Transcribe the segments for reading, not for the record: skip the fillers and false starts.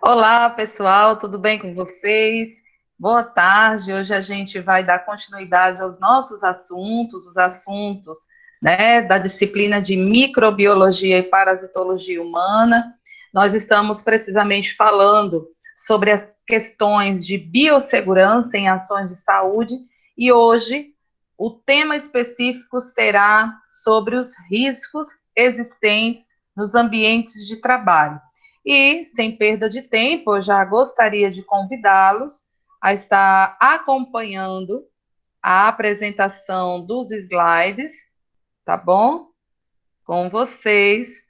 Olá, pessoal, tudo bem com vocês? Boa tarde. Hoje a gente vai dar continuidade aos nossos assuntos, os assuntos, né, da disciplina de microbiologia e parasitologia humana. Nós estamos precisamente falando sobre as questões de biossegurança em ações de saúde e hoje o tema específico será sobre os riscos existentes nos ambientes de trabalho. E, sem perda de tempo, eu já gostaria de convidá-los a estar acompanhando a apresentação dos slides, tá bom? Com vocês,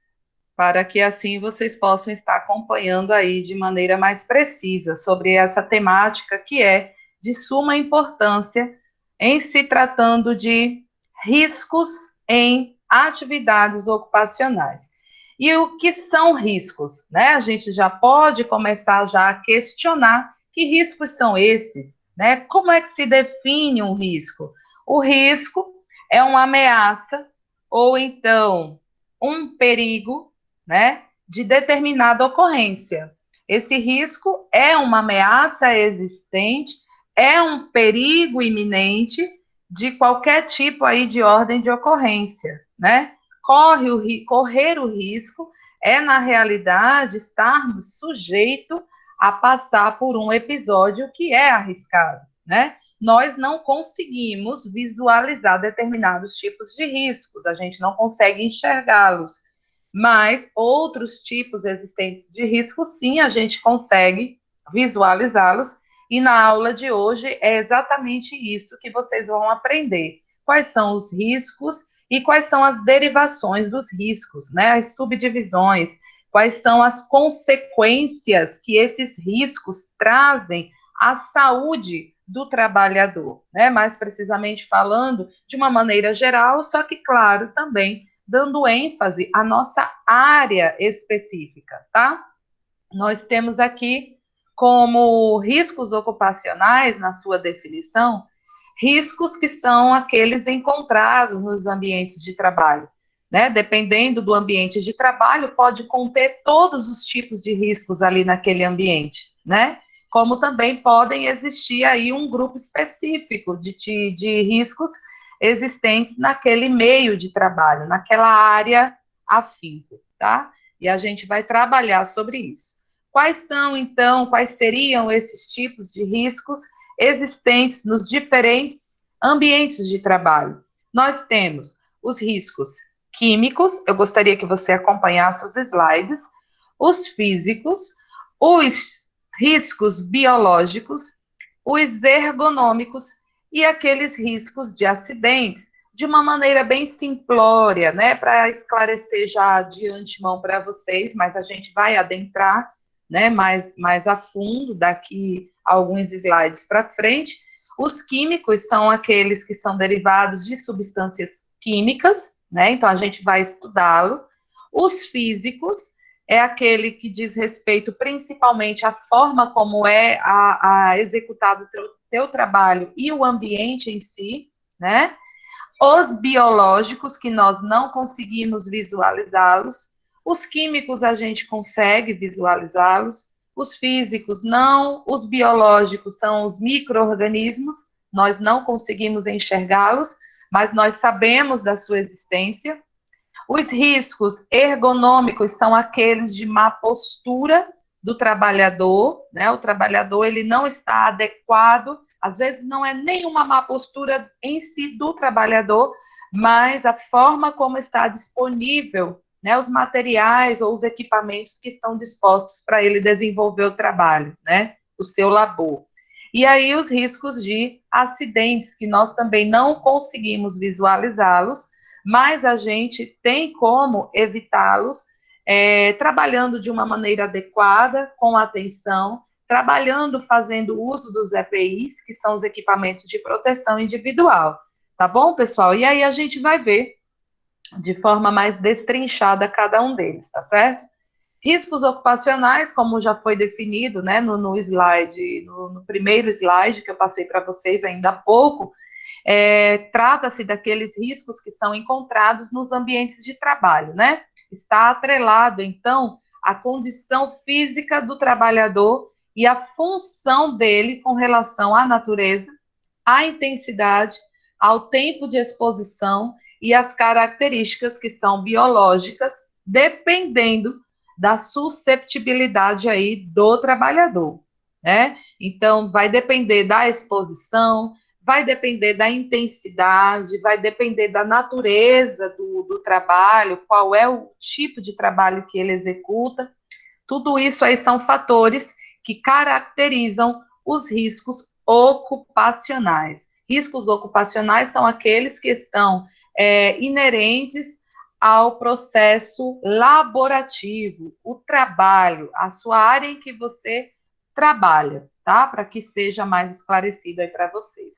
para que assim vocês possam estar acompanhando aí de maneira mais precisa sobre essa temática que é de suma importância em se tratando de riscos em atividades ocupacionais. E o que são riscos, né? A gente já pode começar já a questionar que riscos são esses, né? Como é que se define um risco? O risco é uma ameaça ou então um perigo, né, de determinada ocorrência. Esse risco é uma ameaça existente, é um perigo iminente de qualquer tipo aí de ordem de ocorrência, né? Correr o risco é, na realidade, estarmos sujeitos a passar por um episódio que é arriscado, né? Nós não conseguimos visualizar determinados tipos de riscos, a gente não consegue enxergá-los, mas outros tipos existentes de risco, sim, a gente consegue visualizá-los. E na aula de hoje é exatamente isso que vocês vão aprender. Quais são os riscos e quais são as derivações dos riscos, né? As subdivisões, quais são as consequências que esses riscos trazem à saúde do trabalhador, né? Mais precisamente falando de uma maneira geral, só que, claro, também dando ênfase à nossa área específica, tá? Nós temos aqui como riscos ocupacionais, na sua definição, riscos que são aqueles encontrados nos ambientes de trabalho, né? Dependendo do ambiente de trabalho, pode conter todos os tipos de riscos ali naquele ambiente, né? Como também podem existir aí um grupo específico de riscos existentes naquele meio de trabalho, naquela área afinco, tá? E a gente vai trabalhar sobre isso. Quais são, então, quais seriam esses tipos de riscos existentes nos diferentes ambientes de trabalho? Nós temos os riscos químicos, eu gostaria que você acompanhasse os slides, os físicos, os riscos biológicos, os ergonômicos e aqueles riscos de acidentes, de uma maneira bem simplória, né, para esclarecer já de antemão para vocês, mas a gente vai adentrar, né, mais a fundo daqui a alguns slides para frente. Os químicos são aqueles que são derivados de substâncias químicas, né, então a gente vai estudá-lo. Os físicos é aquele que diz respeito principalmente à forma como é a executado o teu trabalho e o ambiente em si, né? Os biológicos, que nós não conseguimos visualizá-los, os químicos a gente consegue visualizá-los, os físicos não, os biológicos são os micro-organismos, nós não conseguimos enxergá-los, mas nós sabemos da sua existência. Os riscos ergonômicos são aqueles de má postura do trabalhador, né? O trabalhador ele não está adequado, às vezes não é nenhuma má postura em si do trabalhador, mas a forma como está disponível, né, os materiais ou os equipamentos que estão dispostos para ele desenvolver o trabalho, né, o seu labor. E aí os riscos de acidentes, que nós também não conseguimos visualizá-los, mas a gente tem como evitá-los trabalhando de uma maneira adequada, com atenção, trabalhando fazendo uso dos EPIs, que são os equipamentos de proteção individual. Tá bom, pessoal? E aí a gente vai ver de forma mais destrinchada cada um deles, tá certo? Riscos ocupacionais, como já foi definido, né, no slide, no primeiro slide que eu passei para vocês ainda há pouco, trata-se daqueles riscos que são encontrados nos ambientes de trabalho, né? Está atrelado, então, a condição física do trabalhador e a função dele com relação à natureza, à intensidade, ao tempo de exposição e às características que são biológicas, dependendo da susceptibilidade aí do trabalhador, né? Então, vai depender da exposição, vai depender da intensidade, vai depender da natureza do trabalho, qual é o tipo de trabalho que ele executa. Tudo isso aí são fatores que caracterizam os riscos ocupacionais. Riscos ocupacionais são aqueles que estão inerentes ao processo laborativo, o trabalho, a sua área em que você trabalha, tá? Para que seja mais esclarecido aí para vocês.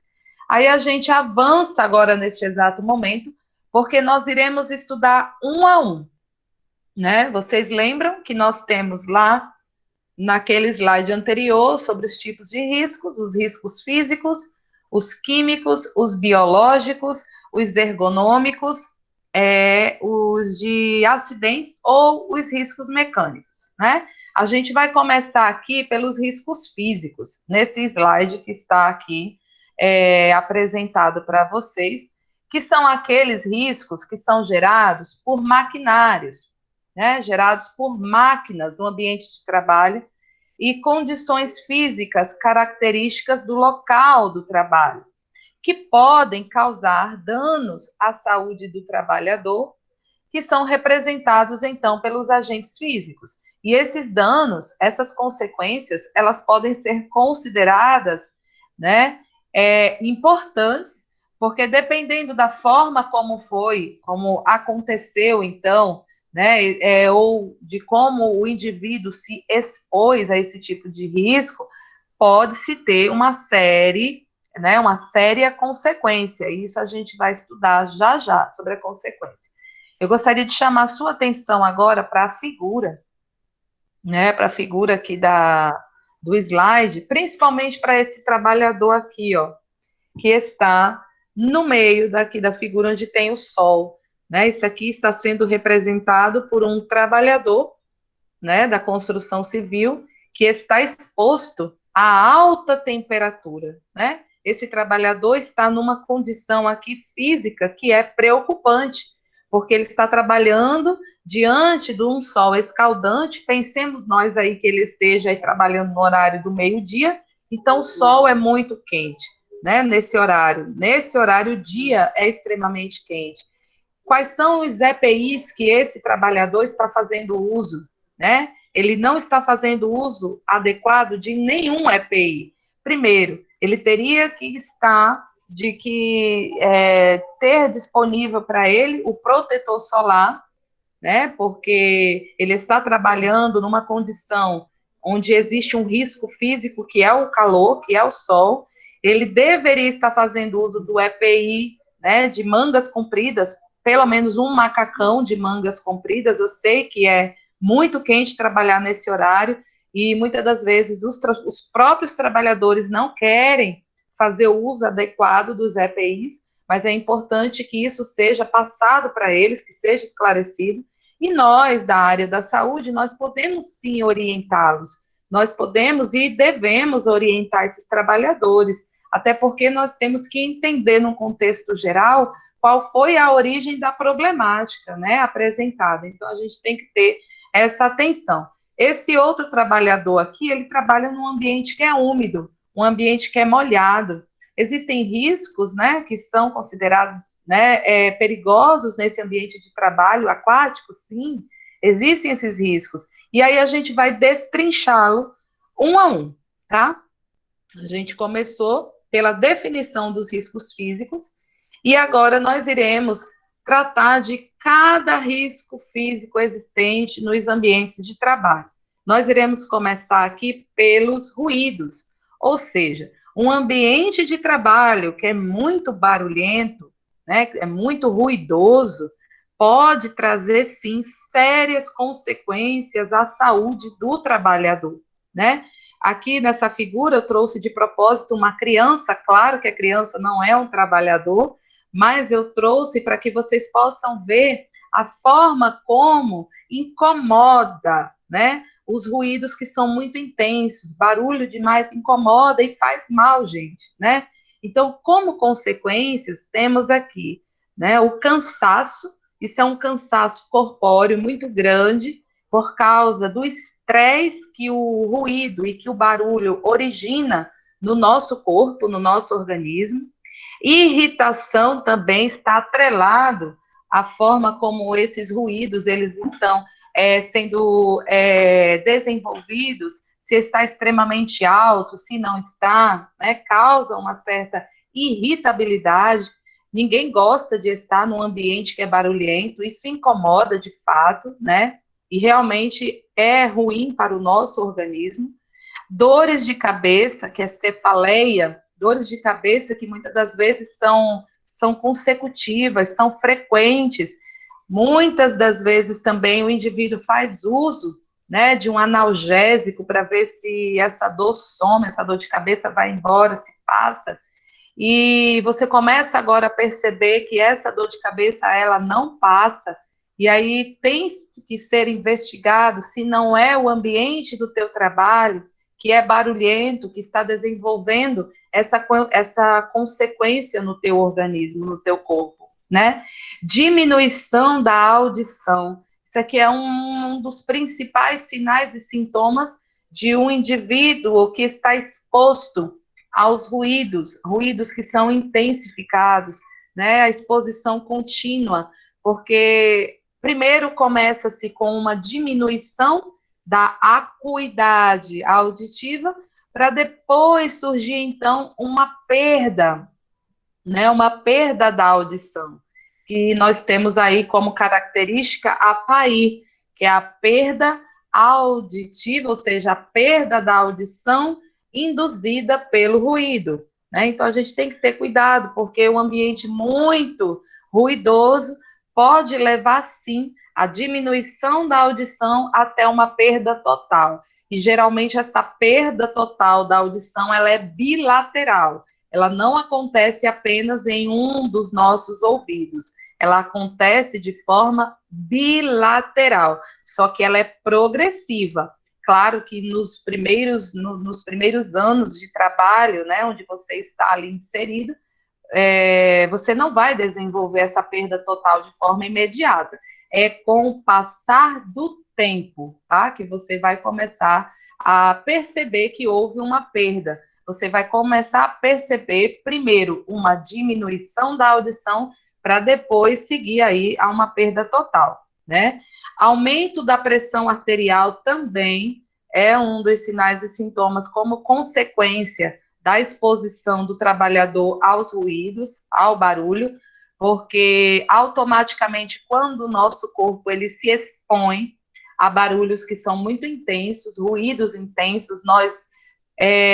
Aí a gente avança agora neste exato momento, porque nós iremos estudar um a um, né? Vocês lembram que nós temos lá naquele slide anterior sobre os tipos de riscos, os riscos físicos, os químicos, os biológicos, os ergonômicos, os de acidentes ou os riscos mecânicos, né? A gente vai começar aqui pelos riscos físicos, nesse slide que está aqui apresentado para vocês, que são aqueles riscos que são gerados por maquinários, né? Gerados por máquinas no ambiente de trabalho e condições físicas características do local do trabalho, que podem causar danos à saúde do trabalhador, que são representados, então, pelos agentes físicos. E esses danos, essas consequências, elas podem ser consideradas, né, importantes, porque dependendo da forma como foi, como aconteceu, então, né, ou de como o indivíduo se expôs a esse tipo de risco, pode-se ter uma séria consequência. Isso a gente vai estudar já já sobre a consequência. Eu gostaria de chamar a sua atenção agora para a figura, né, para a figura aqui do slide, principalmente para esse trabalhador aqui, ó, que está no meio daqui da figura onde tem o sol, né? Isso aqui está sendo representado por um trabalhador, né, da construção civil que está exposto a alta temperatura, né? Esse trabalhador está numa condição aqui física que é preocupante, porque ele está trabalhando diante de um sol escaldante. Pensemos nós aí que ele esteja aí trabalhando no horário do meio-dia, então o sol é muito quente, né? Nesse horário o dia é extremamente quente. Quais são os EPIs que esse trabalhador está fazendo uso, né? Ele não está fazendo uso adequado de nenhum EPI. Primeiro, ele teria que ter disponível para ele o protetor solar, né? Porque ele está trabalhando numa condição onde existe um risco físico, que é o calor, que é o sol. Ele deveria estar fazendo uso do EPI, né, de mangas compridas, pelo menos um macacão de mangas compridas. Eu sei que é muito quente trabalhar nesse horário e muitas das vezes os próprios trabalhadores não querem fazer o uso adequado dos EPIs, mas é importante que isso seja passado para eles, que seja esclarecido. E nós, da área da saúde, nós podemos sim orientá-los, nós podemos e devemos orientar esses trabalhadores, até porque nós temos que entender, num contexto geral, qual foi a origem da problemática, né, apresentada. Então, a gente tem que ter essa atenção. Esse outro trabalhador aqui, ele trabalha num ambiente que é úmido, um ambiente que é molhado. Existem riscos, né, que são considerados, né, perigosos nesse ambiente de trabalho aquático, sim, existem esses riscos. E aí a gente vai destrinchá-lo um a um, tá? A gente começou pela definição dos riscos físicos, e agora nós iremos tratar de cada risco físico existente nos ambientes de trabalho. Nós iremos começar aqui pelos ruídos, ou seja, um ambiente de trabalho que é muito barulhento, né, é muito ruidoso, pode trazer, sim, sérias consequências à saúde do trabalhador, né? Aqui nessa figura eu trouxe de propósito uma criança, claro que a criança não é um trabalhador, mas eu trouxe para que vocês possam ver a forma como incomoda, né? Os ruídos que são muito intensos, barulho demais incomoda e faz mal, gente, né? Então, como consequências, temos aqui, né, o cansaço. Isso é um cansaço corpóreo muito grande por causa do estresse que o ruído e que o barulho origina no nosso corpo, no nosso organismo. Irritação também está atrelado à forma como esses ruídos eles estão sendo desenvolvidos, se está extremamente alto, se não está, né, causa uma certa irritabilidade. Ninguém gosta de estar num ambiente que é barulhento, isso incomoda de fato, né? E realmente é ruim para o nosso organismo. Dores de cabeça, que é cefaleia, dores de cabeça que muitas das vezes são consecutivas, são frequentes. Muitas das vezes também o indivíduo faz uso, né, de um analgésico para ver se essa dor some, essa dor de cabeça vai embora, se passa. E você começa agora a perceber que essa dor de cabeça, ela não passa, e aí tem que ser investigado se não é o ambiente do teu trabalho, que é barulhento, que está desenvolvendo essa consequência no teu organismo, no teu corpo, né? Diminuição da audição. Isso aqui é um dos principais sinais e sintomas de um indivíduo que está exposto aos ruídos, ruídos que são intensificados, né, a exposição contínua, porque primeiro começa-se com uma diminuição da acuidade auditiva, para depois surgir, então, uma perda, né, uma perda da audição, que nós temos aí como característica a PAI, que é a perda auditiva, ou seja, a perda da audição induzida pelo ruído, né? Então a gente tem que ter cuidado, porque um ambiente muito ruidoso pode levar sim à diminuição da audição até uma perda total. E geralmente essa perda total da audição ela é bilateral. Ela não acontece apenas em um dos nossos ouvidos. Ela acontece de forma bilateral, só que ela é progressiva. Claro que nos primeiros anos de trabalho, né, onde você está ali inserido, você não vai desenvolver essa perda total de forma imediata. É com o passar do tempo, tá? Que você vai começar a perceber que houve uma perda. Você vai começar a perceber, primeiro, uma diminuição da audição, para depois seguir aí a uma perda total, né? Aumento da pressão arterial também é um dos sinais e sintomas como consequência da exposição do trabalhador aos ruídos, ao barulho, porque automaticamente quando o nosso corpo ele se expõe a barulhos que são muito intensos, ruídos intensos, nós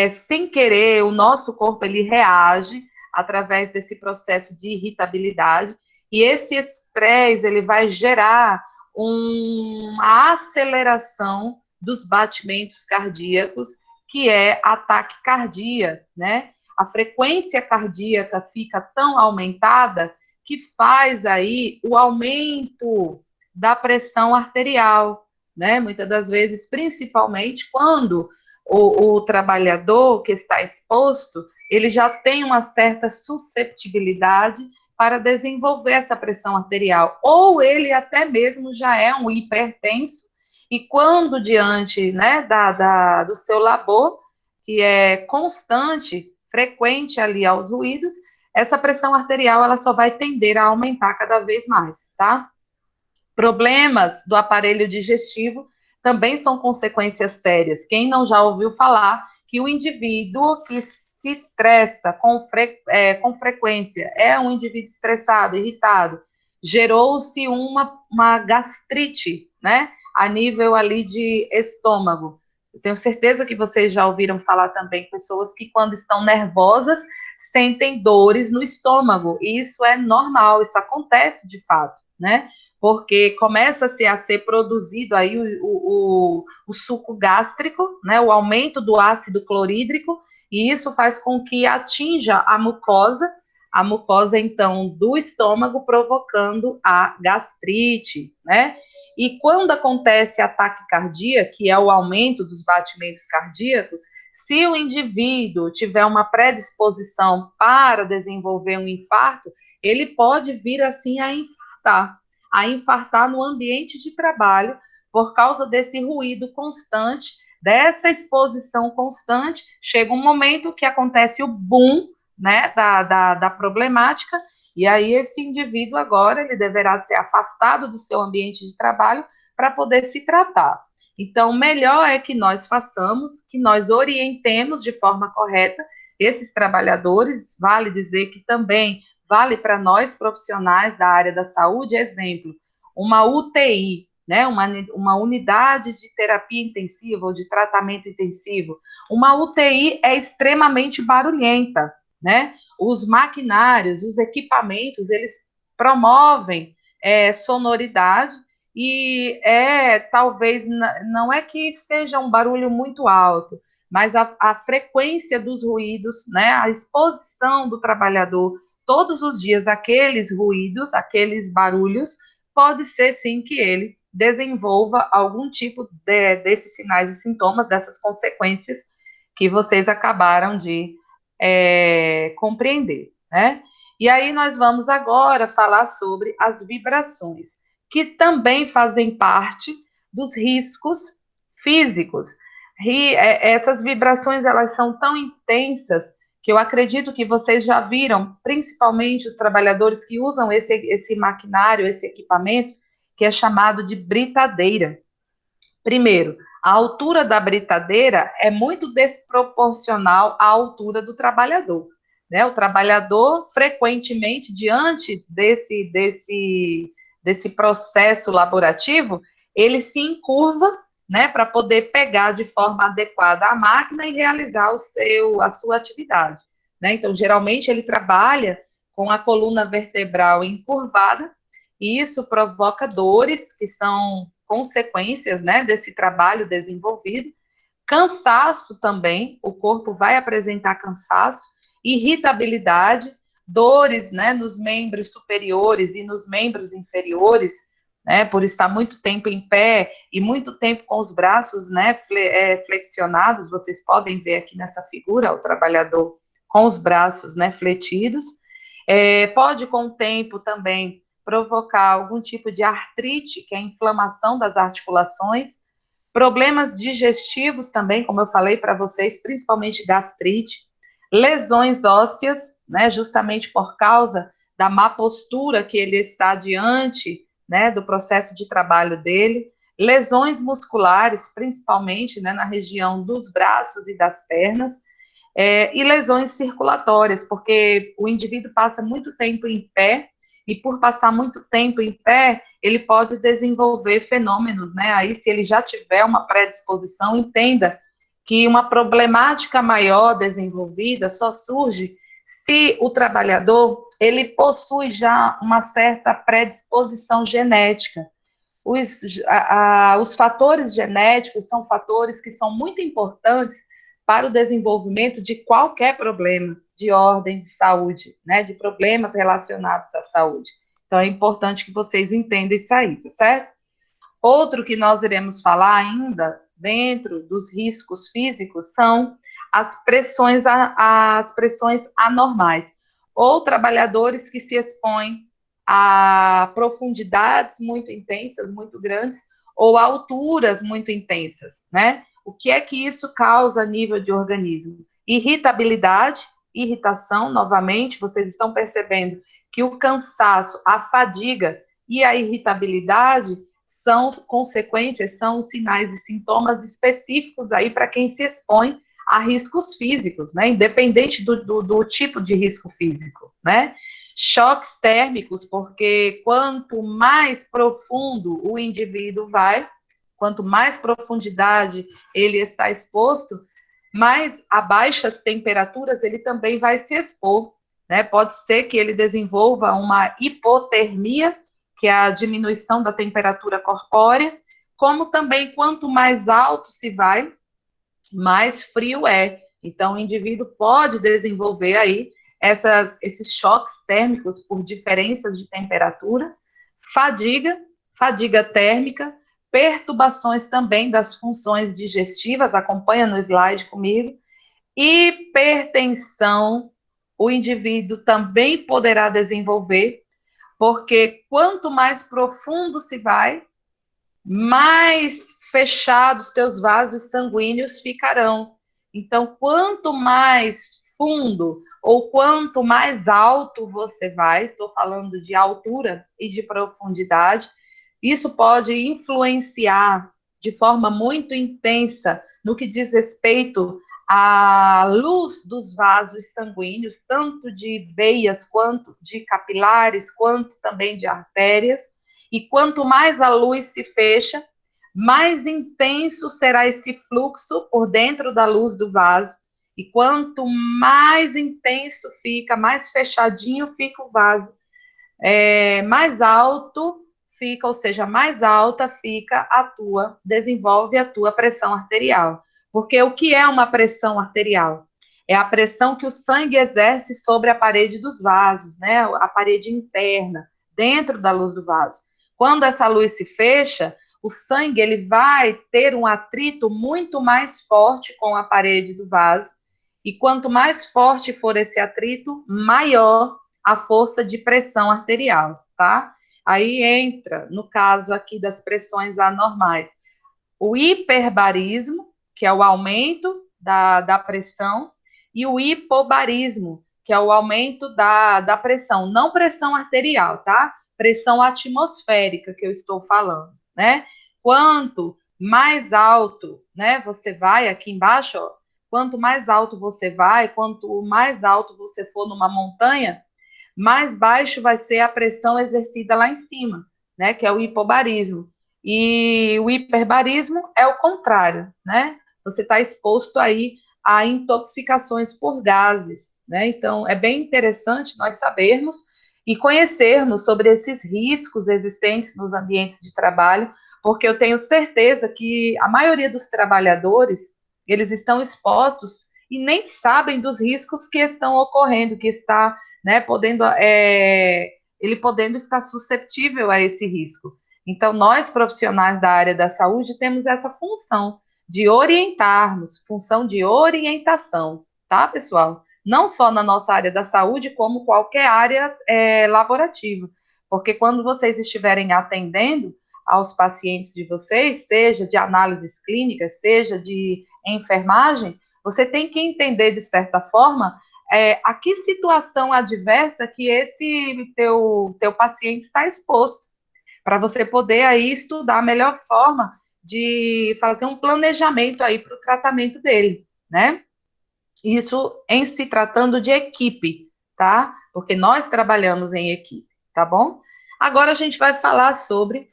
sem querer o nosso corpo ele reage através desse processo de irritabilidade e esse estresse ele vai gerar uma aceleração dos batimentos cardíacos, que é a taquicardia, né? A frequência cardíaca fica tão aumentada que faz aí o aumento da pressão arterial, né? Muitas das vezes, principalmente quando o trabalhador que está exposto, ele já tem uma certa susceptibilidade para desenvolver essa pressão arterial, ou ele até mesmo já é um hipertenso, e quando diante, né, do seu labor, que é constante, frequente ali aos ruídos, essa pressão arterial ela só vai tender a aumentar cada vez mais, tá? Problemas do aparelho digestivo também são consequências sérias. Quem não já ouviu falar que o indivíduo que se estressa com frequência, é um indivíduo estressado, irritado, gerou-se uma gastrite, né? A nível ali de estômago. Eu tenho certeza que vocês já ouviram falar também pessoas que quando estão nervosas sentem dores no estômago. E isso é normal, isso acontece de fato, né? Porque começa-se a ser produzido aí o suco gástrico, né? O aumento do ácido clorídrico, e isso faz com que atinja a mucosa então do estômago, provocando a gastrite, né? E quando acontece a taquicardia, que é o aumento dos batimentos cardíacos, se o indivíduo tiver uma predisposição para desenvolver um infarto, ele pode vir assim a infartar no ambiente de trabalho por causa desse ruído constante, dessa exposição constante. Chega um momento que acontece o boom, né, da problemática, e aí esse indivíduo agora ele deverá ser afastado do seu ambiente de trabalho para poder se tratar. Então, melhor é que nós façamos, que nós orientemos de forma correta esses trabalhadores. Vale dizer que também vale para nós profissionais da área da saúde, exemplo, uma UTI, né, uma unidade de terapia intensiva ou de tratamento intensivo. Uma UTI é extremamente barulhenta, né? Os maquinários, os equipamentos, eles promovem sonoridade e talvez não é que seja um barulho muito alto, mas a frequência dos ruídos, né, a exposição do trabalhador todos os dias àqueles ruídos, aqueles barulhos, pode ser sim que ele desenvolva algum tipo desses sinais e sintomas, dessas consequências que vocês acabaram de compreender, né? E aí nós vamos agora falar sobre as vibrações, que também fazem parte dos riscos físicos. Essas vibrações, elas são tão intensas que eu acredito que vocês já viram, principalmente os trabalhadores que usam esse maquinário, esse equipamento, que é chamado de britadeira. Primeiro, a altura da britadeira é muito desproporcional à altura do trabalhador, né? O trabalhador, frequentemente, diante desse processo laborativo, ele se encurva, né, para poder pegar de forma adequada a máquina e realizar a sua atividade, né? Então, geralmente, ele trabalha com a coluna vertebral encurvada, e isso provoca dores que são consequências, né, desse trabalho desenvolvido. Cansaço também, o corpo vai apresentar cansaço, irritabilidade, dores, né, nos membros superiores e nos membros inferiores, né, por estar muito tempo em pé e muito tempo com os braços, né, flexionados. Vocês podem ver aqui nessa figura o trabalhador com os braços, né, fletidos. Pode, com o tempo, também provocar algum tipo de artrite, que é a inflamação das articulações, problemas digestivos também, como eu falei para vocês, principalmente gastrite, lesões ósseas, né, justamente por causa da má postura que ele está diante, né, do processo de trabalho dele, lesões musculares, principalmente, né, na região dos braços e das pernas, e lesões circulatórias, porque o indivíduo passa muito tempo em pé, e por passar muito tempo em pé, ele pode desenvolver fenômenos, né? Aí, se ele já tiver uma predisposição, entenda que uma problemática maior desenvolvida só surge se o trabalhador, ele possui já uma certa predisposição genética. Os fatores genéticos são fatores que são muito importantes para o desenvolvimento de qualquer problema de ordem de saúde, né, de problemas relacionados à saúde. Então, é importante que vocês entendam isso aí, tá certo? Outro que nós iremos falar ainda, dentro dos riscos físicos, são as pressões anormais, ou trabalhadores que se expõem a profundidades muito intensas, muito grandes, ou a alturas muito intensas, né? O que é que isso causa a nível de organismo? Irritabilidade, irritação, novamente, vocês estão percebendo que o cansaço, a fadiga e a irritabilidade são consequências, são sinais e sintomas específicos aí para quem se expõe a riscos físicos, né? Independente do tipo de risco físico, né? Choques térmicos, porque quanto mais profundo o indivíduo vai, quanto mais profundidade ele está exposto, mais a baixas temperaturas ele também vai se expor, né? Pode ser que ele desenvolva uma hipotermia, que é a diminuição da temperatura corpórea, como também quanto mais alto se vai, mais frio é. Então, o indivíduo pode desenvolver aí esses choques térmicos por diferenças de temperatura, fadiga, fadiga térmica, perturbações também das funções digestivas, acompanha no slide comigo, hipertensão, o indivíduo também poderá desenvolver, porque quanto mais profundo se vai, mais fechados teus vasos sanguíneos ficarão. Então, quanto mais fundo ou quanto mais alto você vai, estou falando de altura e de profundidade, isso pode influenciar de forma muito intensa no que diz respeito à luz dos vasos sanguíneos, tanto de veias quanto de capilares, quanto também de artérias. E quanto mais a luz se fecha, mais intenso será esse fluxo por dentro da luz do vaso. E quanto mais intenso fica, mais fechadinho fica o vaso, mais alto fica, ou seja, mais alta fica desenvolve a tua pressão arterial. Porque o que é uma pressão arterial? É a pressão que o sangue exerce sobre a parede dos vasos, né? A parede interna, dentro da luz do vaso. Quando essa luz se fecha, o sangue ele vai ter um atrito muito mais forte com a parede do vaso. E quanto mais forte for esse atrito, maior a força de pressão arterial, tá? Aí entra, no caso aqui das pressões anormais, o hiperbarismo, que é o aumento da pressão, e o hipobarismo, que é o aumento da pressão, não pressão arterial, tá? Pressão atmosférica que eu estou falando, né? Quanto mais alto, né, você vai aqui embaixo, ó, quanto mais alto você vai, quanto mais alto você for numa montanha, mais baixo vai ser a pressão exercida lá em cima, né, que é o hipobarismo. E o hiperbarismo é o contrário, né? Você está exposto aí a intoxicações por gases, né? Então, é bem interessante nós sabermos e conhecermos sobre esses riscos existentes nos ambientes de trabalho, porque eu tenho certeza que a maioria dos trabalhadores, eles estão expostos e nem sabem dos riscos que estão ocorrendo, que está, né, ele podendo estar suscetível a esse risco. Então, nós, profissionais da área da saúde, temos essa função de orientarmos, função de orientação, tá, pessoal? Não só na nossa área da saúde, como qualquer área laborativa. Porque quando vocês estiverem atendendo aos pacientes de vocês, seja de análises clínicas, seja de enfermagem, você tem que entender, de certa forma, a que situação adversa que esse teu paciente está exposto, para você poder aí estudar a melhor forma de fazer um planejamento aí para o tratamento dele, né? Isso em se tratando de equipe, tá? Porque nós trabalhamos em equipe, tá bom? Agora a gente vai falar sobre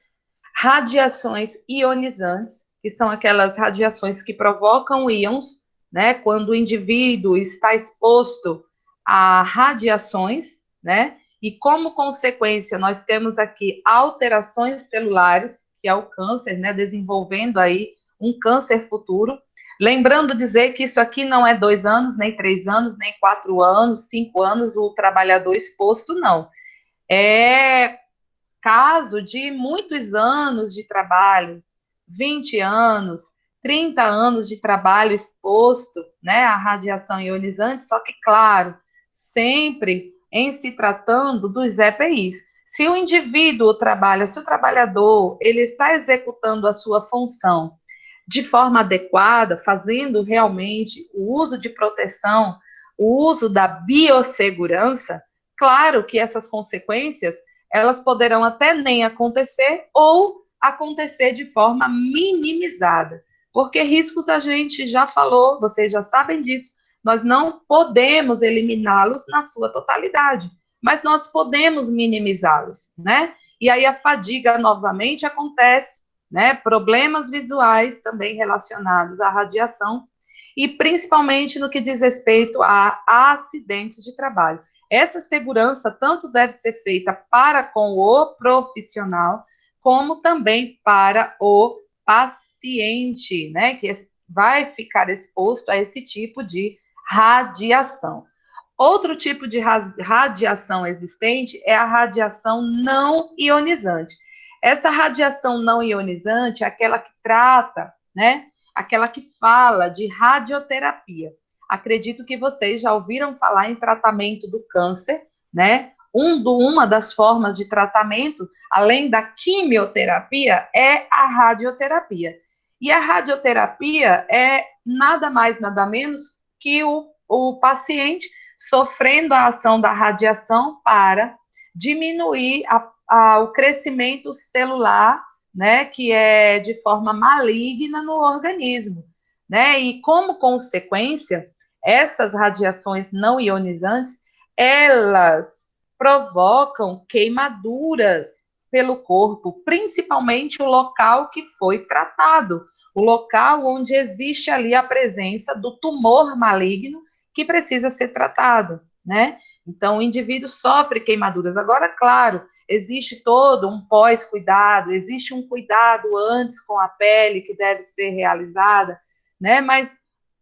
radiações ionizantes, que são aquelas radiações que provocam íons, né? Quando o indivíduo está exposto a radiações, né? E como consequência, nós temos aqui alterações celulares, que é o câncer, né? Desenvolvendo aí um câncer futuro. Lembrando dizer que isso aqui não é 2 anos, nem 3 anos, nem 4 anos, 5 anos, o trabalhador exposto, não. É caso de muitos anos de trabalho, 20 anos, 30 anos de trabalho exposto, né, à radiação ionizante, só que, claro, sempre em se tratando dos EPIs. Se o indivíduo trabalha, se o trabalhador, ele está executando a sua função de forma adequada, fazendo realmente o uso de proteção, o uso da biossegurança, claro que essas consequências elas poderão até nem acontecer ou acontecer de forma minimizada, porque riscos a gente já falou, vocês já sabem disso, nós não podemos eliminá-los na sua totalidade, mas nós podemos minimizá-los, né? E aí a fadiga novamente acontece, né? Problemas visuais também relacionados à radiação e principalmente no que diz respeito a acidentes de trabalho. Essa segurança tanto deve ser feita para com o profissional, como também para o paciente, né, que vai ficar exposto a esse tipo de radiação. Outro tipo de radiação existente é a radiação não ionizante. Essa radiação não ionizante é aquela que trata, né? Aquela que fala de radioterapia. Acredito que vocês já ouviram falar em tratamento do câncer, né? Uma das formas de tratamento, além da quimioterapia, é a radioterapia. E a radioterapia é nada mais, nada menos que o paciente sofrendo a ação da radiação para diminuir o crescimento celular, né, que é de forma maligna no organismo, né? E como consequência, essas radiações não ionizantes, elas provocam queimaduras pelo corpo, principalmente o local que foi tratado, o local onde existe ali a presença do tumor maligno que precisa ser tratado, né? Então, o indivíduo sofre queimaduras. Agora, claro, existe todo um pós-cuidado, existe um cuidado antes com a pele que deve ser realizada, né? Mas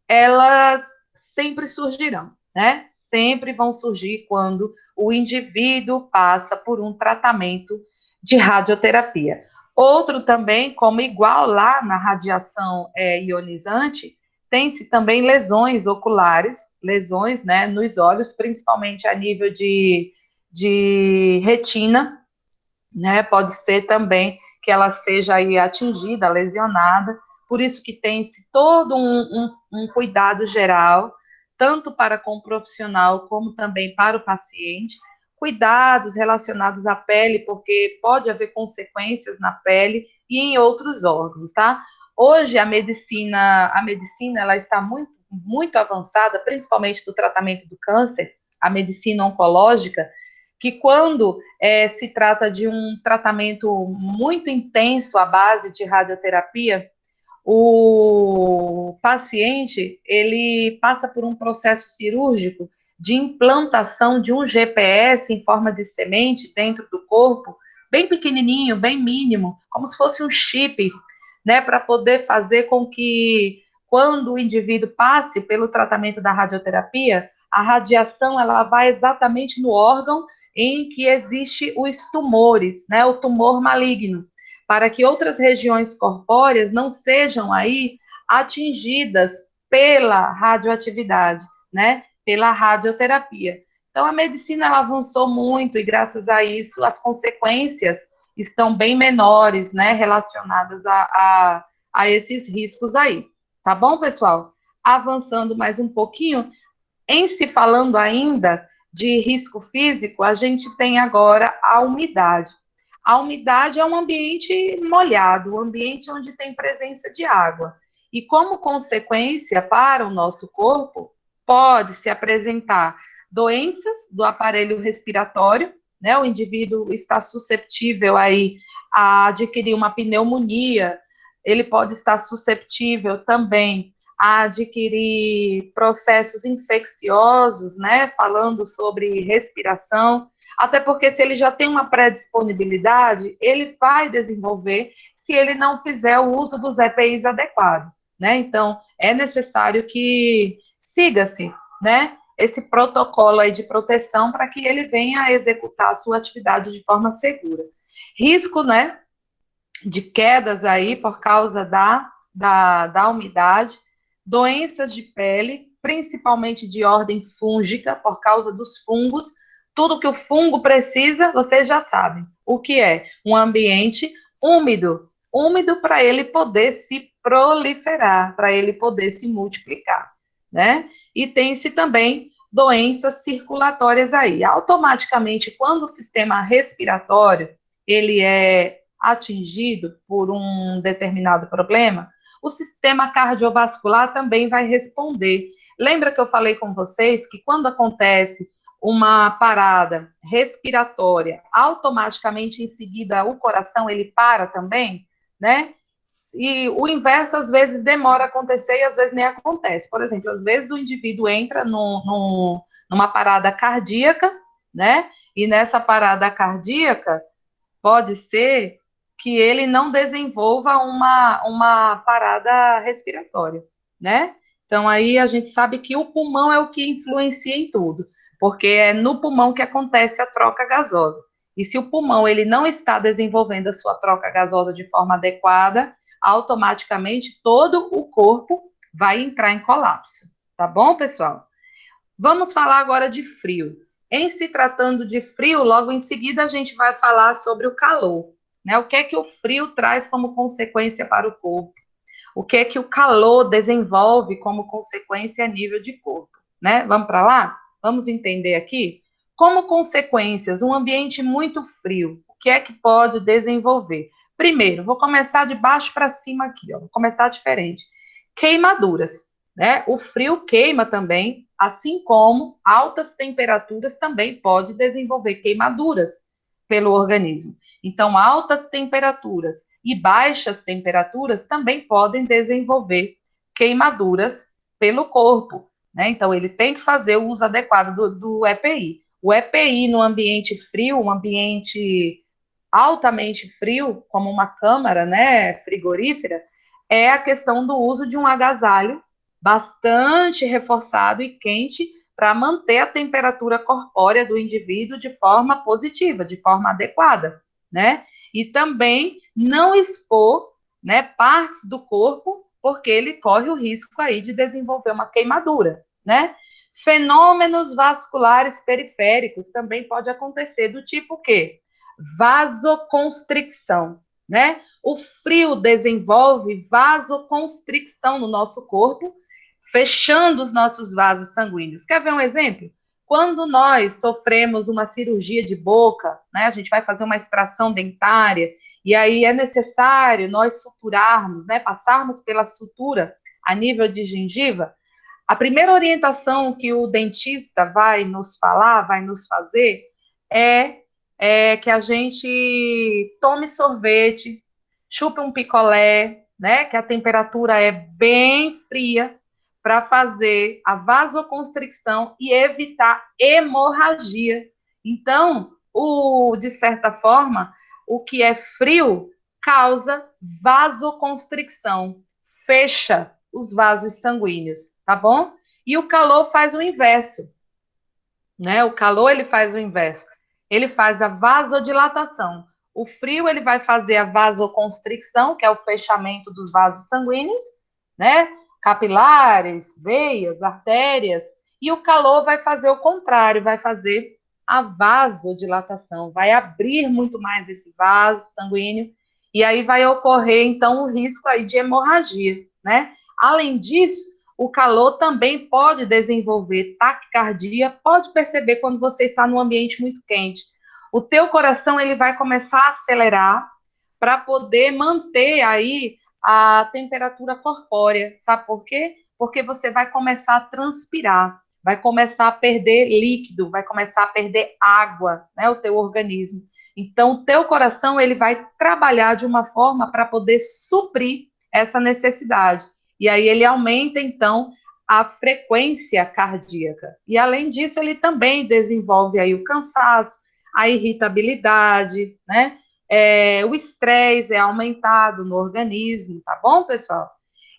elas sempre surgirão, né? Sempre vão surgir quando o indivíduo passa por um tratamento de radioterapia. Outro também, como igual lá na radiação ionizante, tem-se também lesões oculares, lesões, né, nos olhos, principalmente a nível de retina, né? Pode ser também que ela seja aí atingida, lesionada. Por isso que tem-se todo um cuidado geral, tanto para com o profissional como também para o paciente. Cuidados relacionados à pele, porque pode haver consequências na pele e em outros órgãos, tá? Hoje a medicina ela está muito avançada, principalmente do tratamento do câncer, a medicina oncológica, que quando se trata de um tratamento muito intenso à base de radioterapia, o paciente ele passa por um processo cirúrgico de implantação de um GPS em forma de semente dentro do corpo, bem pequenininho, bem mínimo, como se fosse um chip, né, para poder fazer com que quando o indivíduo passe pelo tratamento da radioterapia, a radiação ela vai exatamente no órgão em que existe os tumores, né, o tumor maligno, para que outras regiões corpóreas não sejam aí atingidas pela radioatividade, né, pela radioterapia. Então a medicina ela avançou muito e graças a isso as consequências estão bem menores, né, relacionadas a esses riscos aí. Tá bom, pessoal? Avançando mais um pouquinho, em se falando ainda de risco físico, a gente tem agora a umidade. A umidade é um ambiente molhado, um ambiente onde tem presença de água. E como consequência para o nosso corpo, pode se apresentar doenças do aparelho respiratório, né? O indivíduo está suscetível aí a adquirir uma pneumonia, ele pode estar suscetível também a adquirir processos infecciosos, né? Falando sobre respiração, até porque se ele já tem uma predisponibilidade, ele vai desenvolver se ele não fizer o uso dos EPIs adequado, né? Então, é necessário que siga-se, né, esse protocolo aí de proteção para que ele venha a executar a sua atividade de forma segura. Risco, né, de quedas aí por causa da umidade, doenças de pele, principalmente de ordem fúngica, por causa dos fungos. Tudo que o fungo precisa, vocês já sabem. O que é? Um ambiente úmido. Úmido para ele poder se proliferar, para ele poder se multiplicar, né? E tem-se também doenças circulatórias aí. Automaticamente, quando o sistema respiratório ele é atingido por um determinado problema, o sistema cardiovascular também vai responder. Lembra que eu falei com vocês que quando acontece uma parada respiratória, automaticamente em seguida o coração ele para também, né? E o inverso às vezes demora a acontecer e às vezes nem acontece. Por exemplo, às vezes o indivíduo entra numa parada cardíaca, né? E nessa parada cardíaca pode ser que ele não desenvolva uma parada respiratória, né? Então, aí a gente sabe que o pulmão é o que influencia em tudo, porque é no pulmão que acontece a troca gasosa. E se o pulmão ele não está desenvolvendo a sua troca gasosa de forma adequada, automaticamente todo o corpo vai entrar em colapso. Tá bom, pessoal? Vamos falar agora de frio. Em se tratando de frio, logo em seguida a gente vai falar sobre o calor, né? O que é que o frio traz como consequência para o corpo? O que é que o calor desenvolve como consequência a nível de corpo, né? Vamos para lá? Vamos entender aqui? Como consequências, um ambiente muito frio, o que é que pode desenvolver? Primeiro, vou começar de baixo para cima aqui, ó. Vou começar diferente. Queimaduras, né? O frio queima também, assim como altas temperaturas também pode desenvolver queimaduras pelo organismo. Então, altas temperaturas e baixas temperaturas também podem desenvolver queimaduras pelo corpo, né? Então, ele tem que fazer o uso adequado do EPI. O EPI no ambiente frio, um ambiente altamente frio, como uma câmara, né, frigorífera, é a questão do uso de um agasalho bastante reforçado e quente para manter a temperatura corpórea do indivíduo de forma positiva, de forma adequada, né? E também não expor, né, partes do corpo, porque ele corre o risco aí de desenvolver uma queimadura, né? Fenômenos vasculares periféricos também pode acontecer do tipo que vasoconstricção, né? O frio desenvolve vasoconstricção no nosso corpo, fechando os nossos vasos sanguíneos. Quer ver um exemplo? Quando nós sofremos uma cirurgia de boca, né, a gente vai fazer uma extração dentária, e aí é necessário nós suturarmos, né, passarmos pela sutura a nível de gengiva, a primeira orientação que o dentista vai nos falar, vai nos fazer, é, que a gente tome sorvete, chupe um picolé, né? Que a temperatura é bem fria, para fazer a vasoconstricção e evitar hemorragia. Então, de certa forma, o que é frio causa vasoconstricção, fecha os vasos sanguíneos, tá bom? E o calor faz o inverso, né? O calor ele faz o inverso. Ele faz a vasodilatação. O frio ele vai fazer a vasoconstricção, que é o fechamento dos vasos sanguíneos, né? Capilares, veias, artérias, e o calor vai fazer o contrário, vai fazer a vasodilatação, vai abrir muito mais esse vaso sanguíneo e aí vai ocorrer então o risco aí de hemorragia, né? Além disso, o calor também pode desenvolver taquicardia, pode perceber quando você está num ambiente muito quente. O teu coração ele vai começar a acelerar para poder manter aí a temperatura corpórea. Sabe por quê? Porque você vai começar a transpirar, vai começar a perder líquido, vai começar a perder água, né, o teu organismo. Então, o teu coração ele vai trabalhar de uma forma para poder suprir essa necessidade. E aí ele aumenta, então, a frequência cardíaca. E, além disso, ele também desenvolve aí o cansaço, a irritabilidade, né? O estresse é aumentado no organismo, tá bom, pessoal?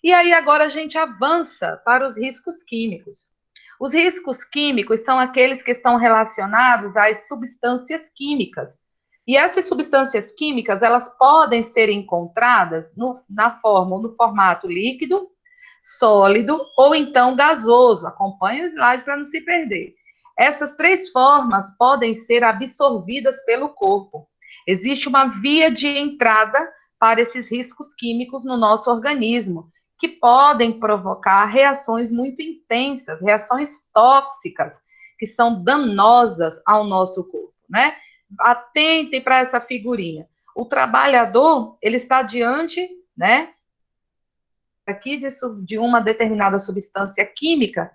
E aí agora a gente avança para os riscos químicos. Os riscos químicos são aqueles que estão relacionados às substâncias químicas. E essas substâncias químicas, elas podem ser encontradas na forma ou no formato líquido, sólido ou então gasoso. Acompanhe o slide para não se perder. Essas três formas podem ser absorvidas pelo corpo. Existe uma via de entrada para esses riscos químicos no nosso organismo, que podem provocar reações muito intensas, reações tóxicas, que são danosas ao nosso corpo, né? Atentem para essa figurinha. O trabalhador, ele está diante, né, aqui de uma determinada substância química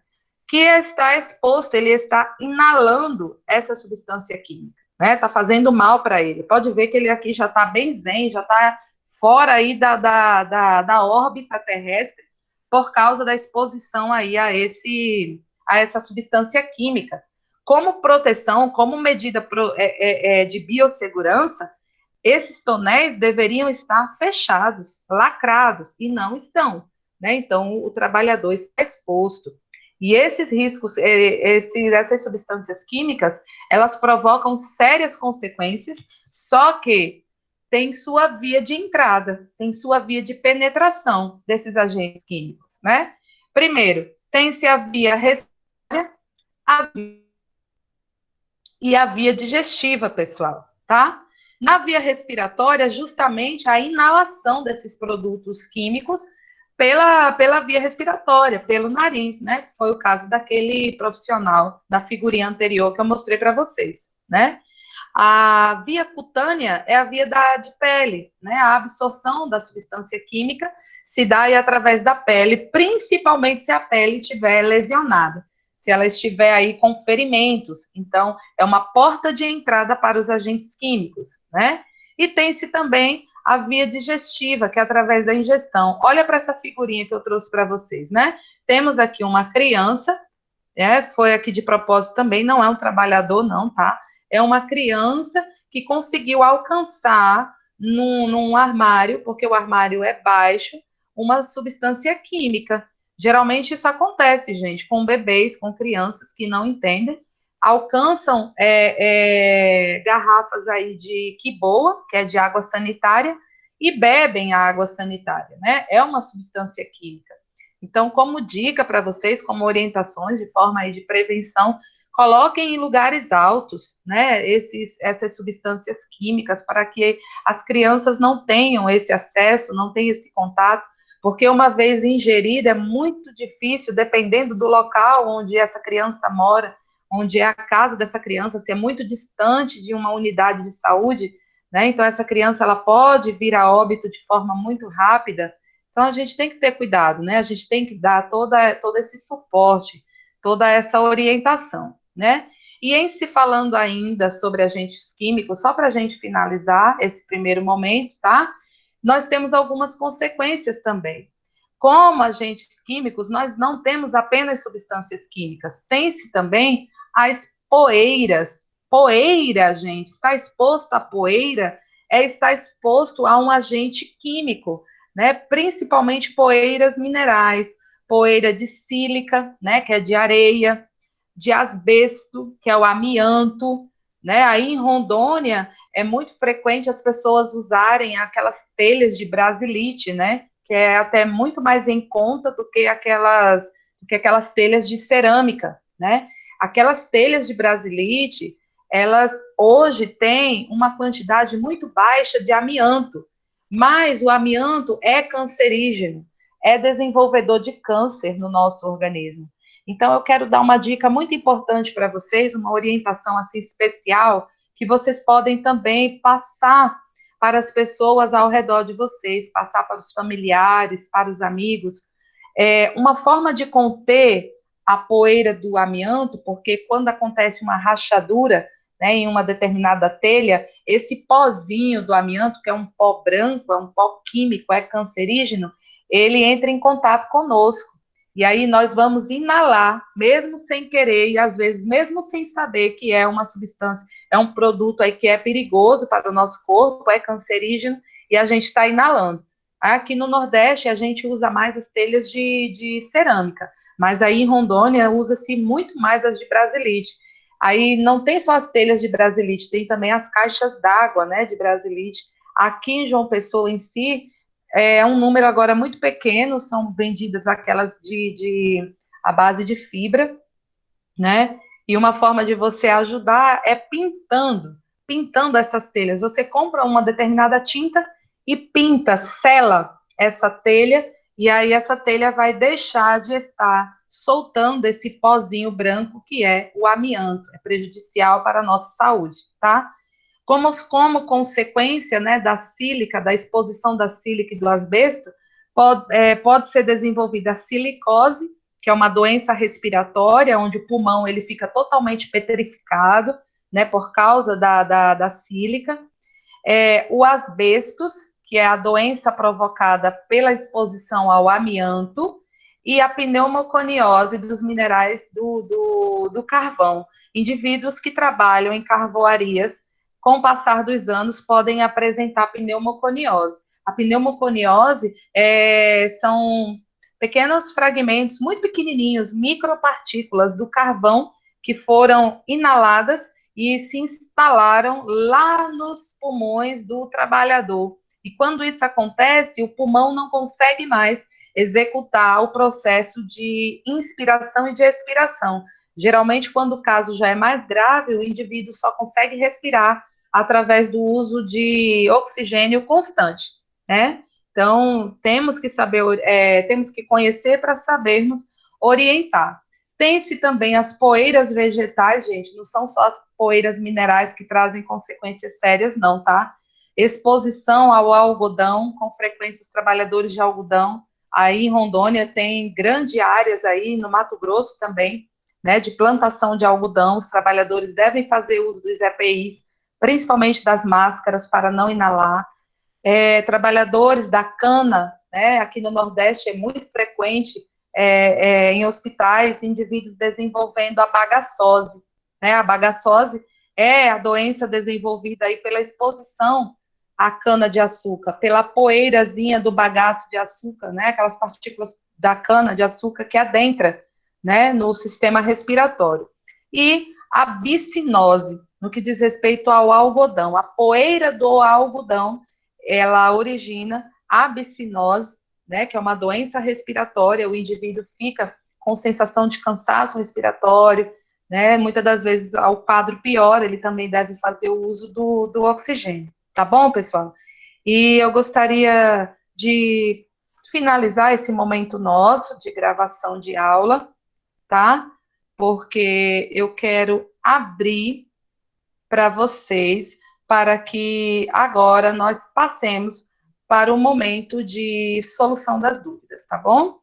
que está exposto, ele está inalando essa substância química, né? Está fazendo mal para ele. Pode ver que ele aqui já está bem zen, já está fora aí da órbita terrestre por causa da exposição aí a essa substância química. Como proteção, como medida de biossegurança, esses tonéis deveriam estar fechados, lacrados, e não estão, né? Então, o trabalhador está exposto. E esses riscos, essas substâncias químicas, elas provocam sérias consequências, só que tem sua via de entrada, tem sua via de penetração desses agentes químicos, né? Primeiro, tem-se a via respiratória e a via digestiva, pessoal, tá? Na via respiratória, justamente a inalação desses produtos químicos pela via respiratória, pelo nariz, né? Foi o caso daquele profissional da figurinha anterior que eu mostrei para vocês, né? A via cutânea é a via de pele, né? A absorção da substância química se dá aí através da pele, principalmente se a pele estiver lesionada, se ela estiver aí com ferimentos. Então, é uma porta de entrada para os agentes químicos, né? E tem-se também a via digestiva, que é através da ingestão. Olha para essa figurinha que eu trouxe para vocês, né? Temos aqui uma criança, foi aqui de propósito também, não é um trabalhador, não, tá? É uma criança que conseguiu alcançar num armário, porque o armário é baixo, uma substância química. Geralmente isso acontece, gente, com bebês, com crianças que não entendem, alcançam garrafas aí de Quiboa, que é de água sanitária, e bebem a água sanitária, né? É uma substância química. Então, como dica para vocês, como orientações de forma aí de prevenção, coloquem em lugares altos, né, essas substâncias químicas para que as crianças não tenham esse acesso, não tenham esse contato, porque uma vez ingerida é muito difícil, dependendo do local onde essa criança mora, onde é a casa dessa criança, se é muito distante de uma unidade de saúde, né, então essa criança ela pode vir a óbito de forma muito rápida. Então a gente tem que ter cuidado, né? A gente tem que dar todo esse suporte, toda essa orientação, né? E em se falando ainda sobre agentes químicos, só para a gente finalizar esse primeiro momento, tá? Nós temos algumas consequências também. Como agentes químicos, nós não temos apenas substâncias químicas, tem-se também as poeiras. Poeira, gente, estar exposto à poeira é estar exposto a um agente químico, né? Principalmente poeiras minerais, poeira de sílica, né? Que é de areia, de asbesto, que é o amianto, né? Aí em Rondônia é muito frequente as pessoas usarem aquelas telhas de brasilite, né? Que é até muito mais em conta do que aquelas telhas de cerâmica, né? Aquelas telhas de brasilite, elas hoje têm uma quantidade muito baixa de amianto, mas o amianto é cancerígeno, é desenvolvedor de câncer no nosso organismo. Então, eu quero dar uma dica muito importante para vocês, uma orientação assim especial, que vocês podem também passar para as pessoas ao redor de vocês, passar para os familiares, para os amigos. Uma forma de conter a poeira do amianto, porque quando acontece uma rachadura, né, em uma determinada telha, esse pozinho do amianto, que é um pó branco, é um pó químico, é cancerígeno, ele entra em contato conosco. E aí nós vamos inalar, mesmo sem querer, e às vezes mesmo sem saber que é uma substância, é um produto aí que é perigoso para o nosso corpo, é cancerígeno, e a gente está inalando. Aqui no Nordeste a gente usa mais as telhas de cerâmica, mas aí em Rondônia usa-se muito mais as de brasilite. Aí não tem só as telhas de brasilite, tem também as caixas d'água, né, de brasilite. Aqui em João Pessoa em si, é um número agora muito pequeno, são vendidas aquelas a base de fibra, né? E uma forma de você ajudar é pintando essas telhas. Você compra uma determinada tinta e pinta, sela essa telha, e aí essa telha vai deixar de estar soltando esse pozinho branco que é o amianto, é prejudicial para a nossa saúde, tá? Como consequência, né, da sílica, da exposição da sílica e do asbesto, pode ser desenvolvida a silicose, que é uma doença respiratória, onde o pulmão ele fica totalmente petrificado, né, por causa da sílica. O asbestos, que é a doença provocada pela exposição ao amianto, e a pneumoconiose dos minerais do carvão. Indivíduos que trabalham em carvoarias, com o passar dos anos, podem apresentar pneumoconiose. A pneumoconiose pequenos fragmentos muito pequenininhos, micropartículas do carvão que foram inaladas e se instalaram lá nos pulmões do trabalhador. E quando isso acontece, o pulmão não consegue mais executar o processo de inspiração e de expiração. Geralmente, quando o caso já é mais grave, o indivíduo só consegue respirar através do uso de oxigênio constante, né? Então, temos que saber, temos que conhecer para sabermos orientar. Tem-se também as poeiras vegetais, gente, não são só as poeiras minerais que trazem consequências sérias, não, tá? Exposição ao algodão, com frequência os trabalhadores de algodão, aí em Rondônia tem grandes áreas aí, no Mato Grosso também, né, de plantação de algodão, os trabalhadores devem fazer uso dos EPIs, principalmente das máscaras, para não inalar. Trabalhadores da cana, né, aqui no Nordeste é muito frequente, em hospitais, indivíduos desenvolvendo a bagaçose, né, a bagaçose é a doença desenvolvida aí pela exposição à cana-de-açúcar, pela poeirazinha do bagaço de açúcar, né, aquelas partículas da cana-de-açúcar que adentra, né, no sistema respiratório. E a bicinose, no que diz respeito ao algodão, a poeira do algodão, ela origina a bicinose, né, que é uma doença respiratória, o indivíduo fica com sensação de cansaço respiratório, né, muitas das vezes o quadro piora, ele também deve fazer o uso do oxigênio, tá bom, pessoal? E eu gostaria de finalizar esse momento nosso de gravação de aula, tá? Porque eu quero abrir para vocês, para que agora nós passemos para o momento de solução das dúvidas, tá bom?